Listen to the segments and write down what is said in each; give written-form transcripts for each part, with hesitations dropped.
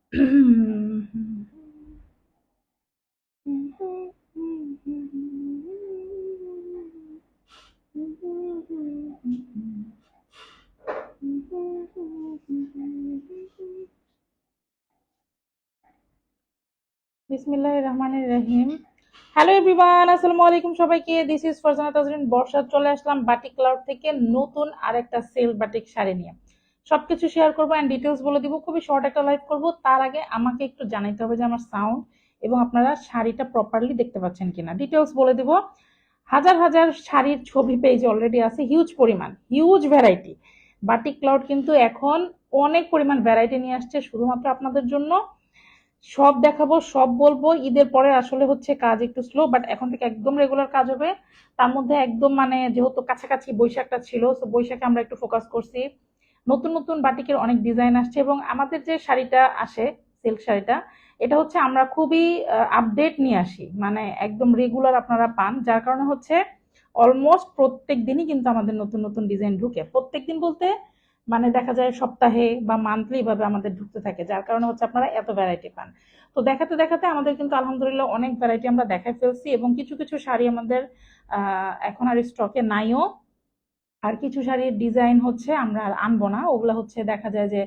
বিসমিল্লাহির রহমানির রহিম। Hello everyone, আসসালামু আলাইকুম সবাইকে। দিস ইজ ফারজানা তাজরিন বর্ষা। চলে আসলাম বাটিক ক্লাউড থেকে নতুন আরেকটা সেল বাটিক শাড়ি নিয়ে। সবকিছু শেয়ার করবো এন্ড ডিটেলস বলে দিব। খুবই শর্ট একটা লাইভ করব। তার আগে আমাকে একটু জানাইতে হবে যে আমার সাউন্ড এবং আপনারা শাড়িটা প্রপারলি দেখতে পাচ্ছেন কিনা। ডিটেলস বলে দিব। হাজার হাজার শাড়ির ছবি পেজ অলরেডি আছে, হিউজ পরিমাণ, হিউজ ভ্যারাইটি। বাটিক ক্লাউড কিন্তু এখন অনেক পরিমাণ ভ্যারাইটি নিয়ে আসছে শুধুমাত্র আপনাদের জন্য। সব দেখাবো, সব বলবো। ঈদের পরে আসলে হচ্ছে কাজ একটু স্লো, বাট এখন থেকে একদম রেগুলার কাজ হবে। তার মধ্যে একদম মানে যেহেতু কাছাকাছি বৈশাখটা ছিল, তো বৈশাখে আমরা একটু ফোকাস করছি। নতুন নতুন বাটিকের অনেক ডিজাইন আসছে এবং আমাদের যে শাড়িটা আসে, সিল্ক শাড়িটা, এটা হচ্ছে আমরা খুবই আপডেট নিয়ে আসি, মানে একদম রেগুলার আপনারা পান। যার কারণে হচ্ছে অলমোস্ট প্রত্যেক দিনই কিন্তু আমাদের নতুন নতুন ডিজাইন ঢুকে। প্রত্যেক দিন বলতে মানে দেখা যায় সপ্তাহে বা মান্থলি ভাবে আমাদের ঢুকতে থাকে, যার কারণে হচ্ছে আপনারা এত ভ্যারাইটি পান। তো দেখাতে দেখাতে আমাদের কিন্তু আলহামদুলিল্লাহ অনেক ভ্যারাইটি আমরা দেখাই ফেলছি এবং কিছু কিছু শাড়ি আমাদের এখন আর স্টকে নাইও। আর কিছু শাড়ির ডিজাইন হচ্ছে আমরা আর আনবো না, ওগুলো হচ্ছে দেখা যায় যে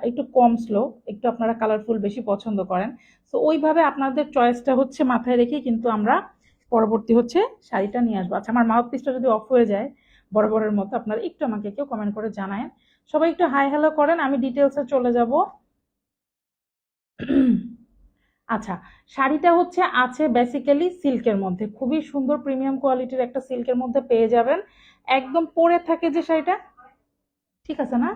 একটু কম স্লো, একটু আপনারা কালারফুল বেশি পছন্দ করেন। তো ওইভাবে আপনাদের চয়েসটা হচ্ছে মাথায় রেখে কিন্তু আমরা পরবর্তী হচ্ছে শাড়িটা নিয়ে আসবো। আচ্ছা, আমার মাউথ পিসটা যদি অফ হয়ে যায় বরাবরের মতো, আপনারা একটু আমাকে কেউ কমেন্ট করে জানায়েন। সবাই একটু হাই হ্যালো করেন, আমি ডিটেলসে চলে যাব। আচ্ছা, শাড়িটা হচ্ছে আছে বেসিক্যালি সিল্কের মধ্যে, খুবই সুন্দর প্রিমিয়াম কোয়ালিটির একটা সিল্কের মধ্যে পেয়ে যাবেন। একদম পরে থাকে যে শাড়িটা, ঠিক আছে না?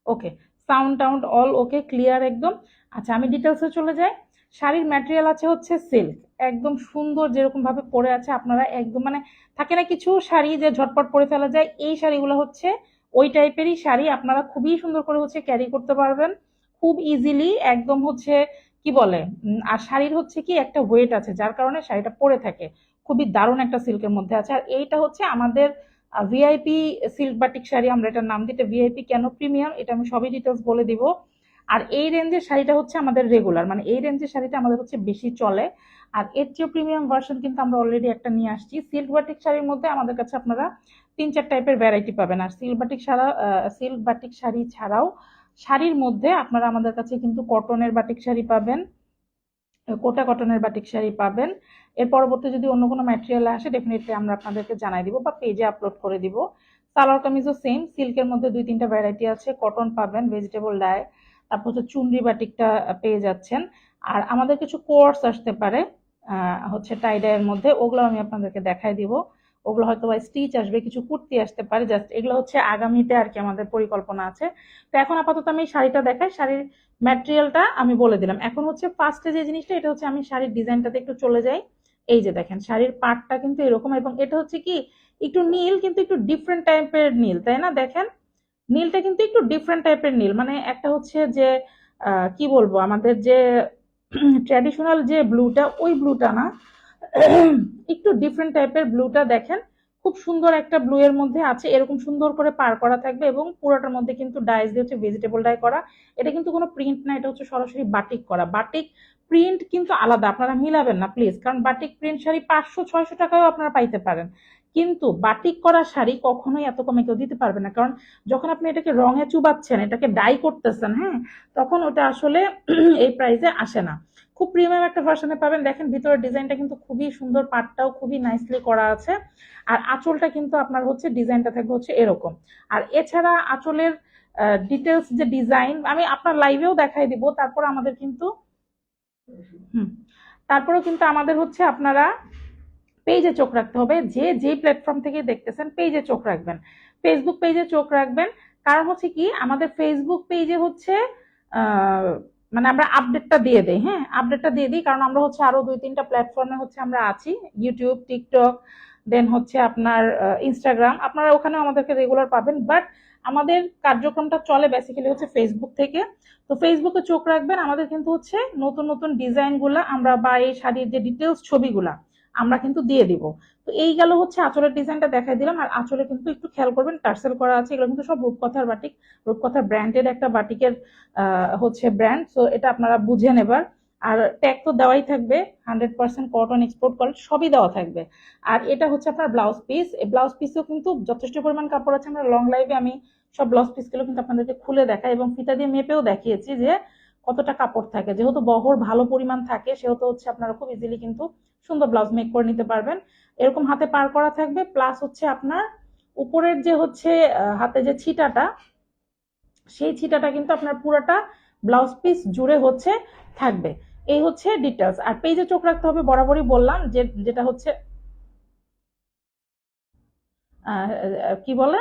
ওকে, সাউন্ড টাউন্ড অল ওকে, ক্লিয়ার একদম। আচ্ছা, আমি ডিটেলসে চলে যাই। শাড়ির ম্যাটেরিয়াল আছে হচ্ছে সিল্ক, একদম সুন্দর যেরকম ভাবে পরে আছে আপনারা একদম মানে থাকে না কিছু শাড়ি যে ঝটপট পরে ফেলা যায়, এই শাড়িগুলো হচ্ছে ওই টাইপেরই শাড়ি। আপনারা খুবই সুন্দর করে হচ্ছে ক্যারি করতে পারবেন খুব ইজিলি, একদম হচ্ছে কি বলে আর শাড়ির হচ্ছে কি একটা ওয়েট আছে, যার কারণে শাড়িটা পরে থাকে। খুবই দারুণ একটা সিল্কের মধ্যে আছে। আর এইটা হচ্ছে আমাদের ভিআইপি সিল্ক বাটিক শাড়ি, আমরা এটার নাম দিতে ভিআইপি কেন, প্রিমিয়াম, এটা আমি সবই ডিটেলস বলে দিব। আর এই রেঞ্জের শাড়িটা হচ্ছে আমাদের রেগুলার, মানে এই রেঞ্জের শাড়িটা আমাদের হচ্ছে বেশি চলে। আর এর চেয়ে প্রিমিয়াম ভার্সন কিন্তু আমরা অলরেডি একটা নিয়ে আসছি। সিল্ক বাটিক শাড়ির মধ্যে আমাদের কাছে আপনারা 3-4 টাইপের ভ্যারাইটি পাবেন। আর সিল্ক বাটিক শাড়ি ছাড়াও শাড়ির মধ্যে আপনারা আমাদের কাছে কিন্তু কটনের বাটিক শাড়ি পাবেন, কোটা কটনের বাটিক শাড়ি পাবেন। এর পরবর্তী যদি অন্য কোনো ম্যাটেরিয়াল আসে ডেফিনেটলি আমরা আপনাদেরকে জানাই দিব বা পেজে আপলোড করে দিব। সালোয়ার কামিজও সেম, সিল্কের মধ্যে 2-3টা ভ্যারাইটি আছে। কটন পাবেন, ভেজিটেবল ডাই, তারপর হচ্ছে চুনরি বাটিকটা পেয়ে যাচ্ছেন। আর আমাদের কিছু কোর্স আসতে পারে হচ্ছে টাই ডাইয়ের মধ্যে, ওগুলো আমি আপনাদেরকে দেখাই দিব। ওগুলো হয়তো বা স্টিচ আসবে, কিছু কুর্তি আসতে পারে, জাস্ট এগুলো হচ্ছে আগামীতে আর কি আমাদের পরিকল্পনা আছে। তো এখন আপাতত আমি শাড়িটা দেখাই, শাড়ির ম্যাটেরিয়ালটা আমি বলে দিলাম। এখন হচ্ছে ফার্স্টে যে জিনিসটা, এটা হচ্ছে আমি শাড়ির ডিজাইনটাতে একটু চলে যাই। এই যে দেখেন শাড়ির পাটটা কিন্তু এরকম, এবং এটা হচ্ছে কি একটু নীল, কিন্তু একটু ডিফারেন্ট টাইপের নীল, তাই না? দেখেন নীলটা কিন্তু একটু ডিফারেন্ট টাইপের নীল, মানে একটা হচ্ছে যে কি বলবো, আমাদের যে ট্র্যাডিশনাল যে ব্লুটা, ওই ব্লুটা না, একটু ডিফারেন্ট টাইপের ব্লুটা দেখেন। খুব সুন্দর একটা ব্লু এর মধ্যে আছে, এরকম সুন্দর করে পার করা থাকবে এবং পুরোটার মধ্যে কিন্তু ডাইস দিয়ে হচ্ছে ভেজিটেবল ডাই করা। এটা কিন্তু কোনো প্রিন্ট না, এটা হচ্ছে সরাসরি বাটিক করা। বাটিক প্রিন্ট কিন্তু আলাদা, আপনারা মিলাবেন না প্লিজ, কারণ বাটিক প্রিন্ট শাড়ি 500-600 টাকাও আপনারা পাইতে পারেন, কিন্তু বাটিক করা শাড়ি কখনোই এত কমে কেউ দিতে পারবে না। কারণ যখন আপনি এটাকে রঙে চুবাচ্ছেন, এটাকে ডাই করতেছেন, হ্যাঁ, তখন ওটা আসলে এই প্রাইসে আসে না। খুব প্রিমিয়াম একটা ভার্সনে পাবেন। দেখেন ভিতরের ডিজাইনটা কিন্তু খুবই সুন্দর, পাটটাও খুবই নাইসলি করা আছে। আর আঁচলটা কিন্তু আপনার হচ্ছে ডিজাইনটা থাকবে হচ্ছে এরকম। আর এছাড়া আঁচলের ডিটেলস যে ডিজাইন আমি আপনার লাইভেও দেখাই দিব। তারপর আমাদের কিন্তু হুম তারপরেও কিন্তু আমাদের হচ্ছে আপনারা পেজে চোখ রাখতে হবে। যে যেই প্ল্যাটফর্ম থেকে দেখতেছেন পেজে চোখ রাখবেন, ফেসবুক পেজে চোখ রাখবেন। কারণ হচ্ছে কি আমাদের ফেসবুক পেজে হচ্ছে আহ, মানে আমরা আপডেটটা দিয়ে দেই, হ্যাঁ আপডেটটা দিয়ে দিই, কারণ আমরা হচ্ছে আরো 2-3টা প্ল্যাটফর্মে হচ্ছে আমরা আছি, ইউটিউব, টিকটক, দেন হচ্ছে আপনার ইনস্টাগ্রাম, আপনারা ওখানে আমাদেরকে রেগুলার পাবেন। বাট আমাদের কার্যক্রমটা চলে বেসিক্যালি হচ্ছে ফেসবুক থেকে। তো ফেসবুকে চোখ রাখবেন, আমাদের কিন্তু হচ্ছে নতুন নতুন ডিজাইন গুলা আমরা বা এই শাড়ির যে ডিটেলস ছবিগুলা আমরা কিন্তু দিয়ে দিব। তো এই গেল হচ্ছে আঁচলের ডিজাইনটা দেখাই দিলাম। আর আঁচলে কিন্তু একটু খেয়াল করবেন টার্সেল করা আছে, এগুলো কিন্তু সব রূপকথার বাটিক, রূপকথার ব্র্যান্ডেড একটা বাটিকের হচ্ছে ব্র্যান্ড, সো এটা আপনারা বুঝে নেবার। আর ট্যাগ তো দেওয়াই থাকবে, 100% কটন এক্সপোর্ট কোয়ালিটি সবই দেওয়া থাকবে। আর এটা হচ্ছে আপনার ব্লাউজ পিস, এই ব্লাউজ পিসেও কিন্তু যথেষ্ট পরিমাণ কাপড় আছে। আমরা লং লাইভে আমি সব ব্লাউজ পিসগুলো কিন্তু আপনাদেরকে খুলে দেখাই এবং ফিতা দিয়ে মেপেও দেখিয়েছি যে কতটা কাপড় থাকে। যেহেতু বহর ভালো পরিমাণ থাকে সেহেতু হচ্ছে আপনারা খুব ইজিলি কিন্তু সুন্দর ব্লাউজ মেক করে নিতে পারবেন। এরকম হাতে পার করা থাকবে, প্লাস হচ্ছে আপনার উপরের যে হচ্ছে হাতে যে ছিটাটা, সেই ছিটাটা কিন্তু আপনার পুরোটা ব্লাউজ পিস জুড়ে হচ্ছে থাকবে। এই হচ্ছে ডিটেলস। আর পেজে চোখ রাখতে হবে, বরাবরই বললাম যে যেটা হচ্ছে কি বলে,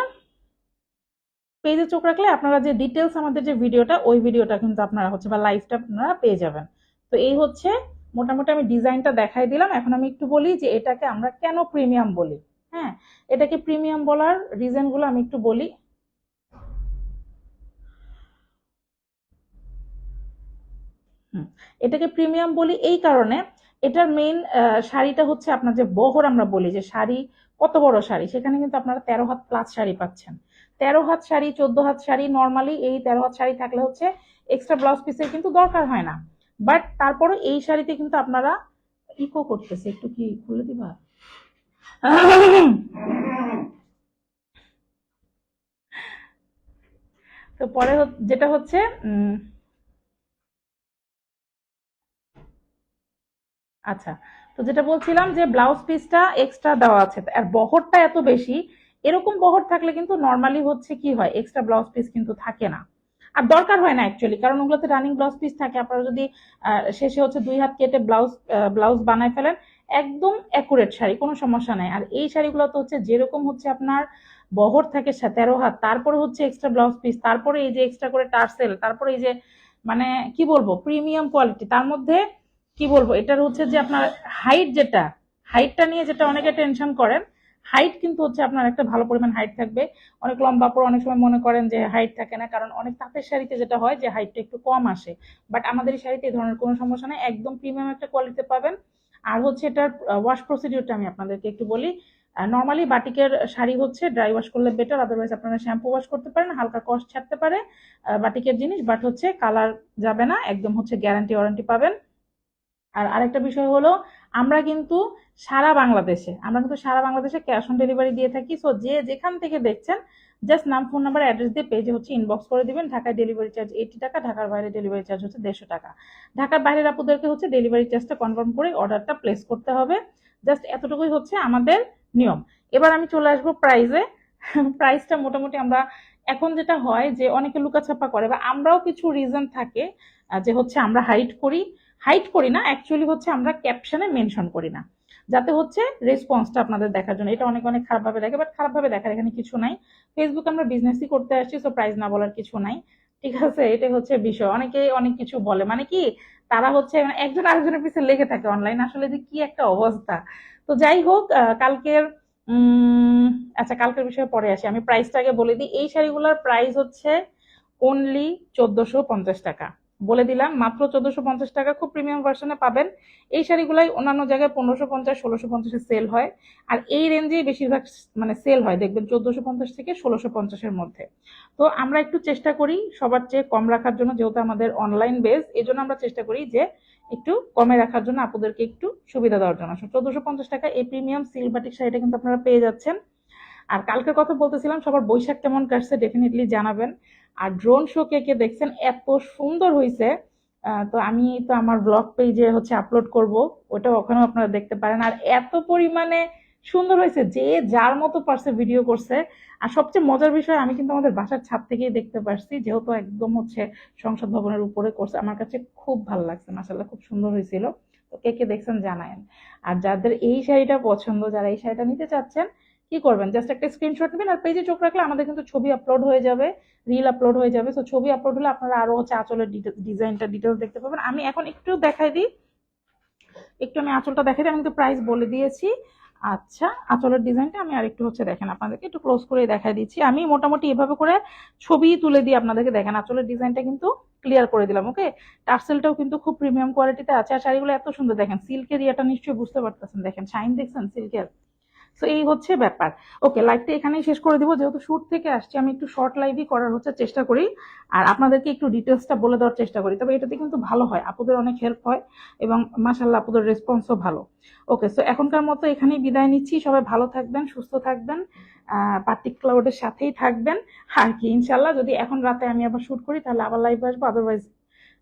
পেজে চোখ রাখলে আপনারা যে ডিটেলস আমাদের যে ভিডিওটা, ওই ভিডিওটা কিন্তু আপনারা হচ্ছে বা লাইভটা আপনারা পেয়ে যাবেন। তো এই হচ্ছে মোটামুটি আমি ডিজাইনটা দেখাই দিলাম। এখন আমি একটু বলি যে এটাকে আমরা কেন প্রিমিয়াম বলি। হ্যাঁ, এটাকে প্রিমিয়াম বলার রিজন গুলো আমি একটু বলি। এটাকে প্রিমিয়াম বলি এই কারণে, এটার মেইন শাড়িটা হচ্ছে আপনার যে বহর, আমরা বলি যে শাড়ি কত বড় শাড়ি, সেখানে কিন্তু আপনারা 13 হাত প্লাস শাড়ি পাচ্ছেন। 13 হাত শাড়ি, 14 হাত শাড়ি, নর্মালি এই 13 হাত শাড়ি থাকলে হচ্ছে এক্সট্রা ব্লাউজ পিসের কিন্তু দরকার হয় না। বাট তারপরে এই শাড়িতে কিন্তু আপনারা ইকো করতেছে, একটু কি খুলে দিবা? তো পরে যেটা হচ্ছে আচ্ছা, তো যেটা বলছিলাম যে ব্লাউজ পিসটা এক্সট্রা দেওয়া আছে আর বহরটা এত বেশি, এরকম বহর থাকলে কিন্তু নর্মালি হচ্ছে কি হয়, এক্সট্রা ব্লাউজ পিস কিন্তু থাকে না। আর দরকার হয় না অ্যাকচুয়ালি, কারণ ওগুলোতে রানিং ব্লাউজ পিস থাকে। আপনারা যদি শেষে হচ্ছে 2 হাত কেটে ব্লাউজ ব্লাউজ বানায় ফেলেন, একদম অ্যাকুরেট শাড়ি, কোনো সমস্যা নাই। আর এই শাড়িগুলোতে হচ্ছে যেরকম হচ্ছে আপনার বহর থাকে 13 হাত, তারপরে হচ্ছে এক্সট্রা ব্লাউজ পিস, তারপরে এই যে এক্সট্রা করে টার্সেল, তারপরে এই যে মানে কি বলবো প্রিমিয়াম কোয়ালিটি, তার মধ্যে কি বলবো এটার হচ্ছে যে আপনার হাইট, যেটা হাইটটা নিয়ে যেটা অনেকে টেনশন করেন, হাইট কিন্তু হচ্ছে আপনার একটা ভালো পরিমাণ হাইট থাকবে। অনেক লম্বা পর অনেক সময় মনে করেন যে হাইট থাকে না, কারণ অনেক তাঁতের শাড়িতে যেটা হয় যে হাইটটা একটু কম আসে। বাট আমাদের এই শাড়িতে এই ধরনের কোনো সমস্যা নেই, একদম প্রিমিয়াম একটা কোয়ালিটি পাবেন। আর হচ্ছে এটার ওয়াশ প্রসিডিউরটা আমি আপনাদেরকে একটু বলি। নর্মালি বাটিকের শাড়ি হচ্ছে ড্রাই ওয়াশ করলে বেটার, আদারওয়াইজ আপনারা শ্যাম্পু ওয়াশ করতে পারেন, হালকা কস্ট ছাড়তে পারে বাটিকের জিনিস, বাট হচ্ছে কালার যাবে না, একদম হচ্ছে গ্যারান্টি ওয়ারেন্টি পাবেন। আর আরেকটা বিষয় হলো, আমরা কিন্তু সারা বাংলাদেশে ক্যাশ অন ডেলিভারি দিয়ে থাকি। সো যে যেখান থেকে দেখছেন জাস্ট নাম, ফোন নাম্বার, অ্যাড্রেস দিয়ে পেজে হচ্ছে ইনবক্স করে দিবেন। ঢাকায় ডেলিভারি চার্জ 80 টাকা, ঢাকার বাইরে ডেলিভারি চার্জ হচ্ছে 150 টাকা। ঢাকার বাইরের আপুদেরকে হচ্ছে ডেলিভারি চার্জটা কনফার্ম করে অর্ডারটা প্লেস করতে হবে। জাস্ট এতটুকুই হচ্ছে আমাদের নিয়ম। এবার আমি চলে আসবো প্রাইজে। প্রাইসটা মোটামুটি আমরা এখন যেটা হয় যে অনেকে লুকাছাপা করে, বা আমরাও কিছু রিজন থাকে যে হচ্ছে আমরা হাইট করি না, অ্যাকচুয়ালি হচ্ছে আমরা ক্যাপশনে মেনশন করি না, যাতে হচ্ছে রেসপন্সটা আপনাদের দেখার জন্য। এটা অনেক অনেক খারাপভাবে দেখে, বাট খারাপভাবে দেখার এখানে কিছু নাই। ফেসবুক আমরা বিজনেসই করতে আসছি, সো প্রাইস না বলার কিছু নাই। ঠিক আছে, এটাই হচ্ছে বিষয়। অনেকে অনেক কিছু বলে, মানে কি তারা হচ্ছে মানে একজন আরেকজনের পিছনে লেগে থাকে অনলাইন, আসলে যে কি একটা অবস্থা। তো যাই হোক, কালকের উম আচ্ছা কালকের বিষয়ে পরে আসি, আমি প্রাইসটা আগে বলে দিই। এই শাড়িগুলোর প্রাইস হচ্ছে অনলি 1450 টাকা। বলে দিলাম মাত্র 1450 টাকা, খুব প্রিমিয়াম ভার্সনে পাবেন। এই শাড়িগুলাই অন্যান্য জায়গায় 1550 1650-এ সেল হয়, আর এই রেঞ্জেই বেশিরভাগ মানে সেল হয়, দেখবেন 1450 থেকে 1650-এর মধ্যে। তো আমরা একটু চেষ্টা করি সবার চেয়ে কম রাখার জন্য, যেহেতু আমাদের অনলাইন বেস, এই জন্য আমরা চেষ্টা করি যে একটু কমে রাখার জন্য, আপুদেরকে একটু সুবিধা দেওয়ার জন্য। 1450 টাকা এই প্রিমিয়াম সিল্ক বাটিক শাড়িটা কিন্তু আপনারা পেয়ে যাচ্ছেন। আর কালকের কথা বলতেছিলাম, সবার বৈশাখ কেমন কাটছে ডেফিনেটলি জানাবেন। আর ড্রোন শো কে কে দেখছেন, এত সুন্দর হয়েছে। তো আমি তো আমার ব্লগ পেজে হচ্ছে আপলোড করব, ওটাও ওখানেও আপনারা দেখতে পারেন। আর এত পরিমাণে সুন্দর হয়েছে, যে যার মতো পারছে ভিডিও করছে। আর সবচেয়ে মজার বিষয়, আমি কিন্তু আমাদের বাসার ছাদ থেকেই দেখতে পারছি, যেহেতু একদম হচ্ছে সংসদ ভবনের উপরে করছে। আমার কাছে খুব ভালো লাগছে, মাশাআল্লাহ খুব সুন্দর হয়েছিল। তো কে কে দেখছেন জানায়েন। আর যাদের এই শাড়িটা পছন্দ, যারা এই শাড়িটা নিতে চাচ্ছেন, কি করবেন, জাস্ট একটা স্ক্রিনশট নেবেন। আর পেজে চোখ রাখলে আমাদের কিন্তু ছবি আপলোড হয়ে যাবে, রিল আপলোড হয়ে যাবে। তো ছবি আপলোড হলে আপনারা আরো হচ্ছে আঁচলের ডিজাইনটা ডিটেলস দেখতে পাবেন। আমি এখন একটু দেখাই দিই, একটু আমি আঁচলটা দেখাই দিই। আমি কিন্তু প্রাইস বলে দিয়েছি। আচ্ছা, আঁচলের ডিজাইনটা আমি আরেকটু হচ্ছে দেখেন আপনাদেরকে একটু ক্লোজ করে দেখাই দিচ্ছি। আমি মোটামুটি এভাবে করে ছবি তুলে দিয়ে আপনাদেরকে দেখেন আঁচলের ডিজাইনটা কিন্তু ক্লিয়ার করে দিলাম। ওকে, টার্সেলটাও কিন্তু খুব প্রিমিয়াম কোয়ালিটিতে আছে। আর শাড়িগুলো এত সুন্দর দেখেন, সিল্কের ইয়েটা নিশ্চয়ই বুঝতে পারতেছেন, দেখেন শাইন দেখছেন সিল্কের। তো এই হচ্ছে ব্যাপার। ওকে, লাইভটা এখানেই শেষ করে দিব, যেহেতু শুট থেকে আসছি আমি একটু শর্ট লাইভই করার হচ্ছে চেষ্টা করি, আর আপনাদেরকে একটু ডিটেলসটা বলে দেওয়ার চেষ্টা করি। তবে এটাতে কিন্তু ভালো হয়, আপুদের অনেক হেল্প হয় এবং মাশাল্লাহ আপুদের রেসপন্সও ভালো। ওকে, সো এখনকার মতো এখানেই বিদায় নিচ্ছি। সবাই ভালো থাকবেন, সুস্থ থাকবেন, বাটিক ক্লাউডের সাথেই থাকবেন। আর কি ইনশাল্লাহ যদি এখন রাতে আমি আবার শুট করি তাহলে আবার লাইভ আসবো, আদারওয়াইজ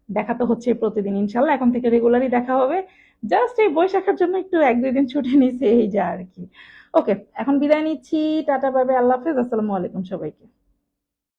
দেখা তো হচ্ছে প্রতিদিন ইনশাল্লাহ। এখন থেকে রেগুলারই দেখা হবে। জাস্ট এই বৈশাখের জন্য একটু 1-2 দিন ছুটি নিছি, এই যা আর কি। ওকে, এখন বিদায় নিচ্ছি। টাটা, বাই বাই, আল্লাহ হাফেজ, আসসালামু আলাইকুম সবাইকে।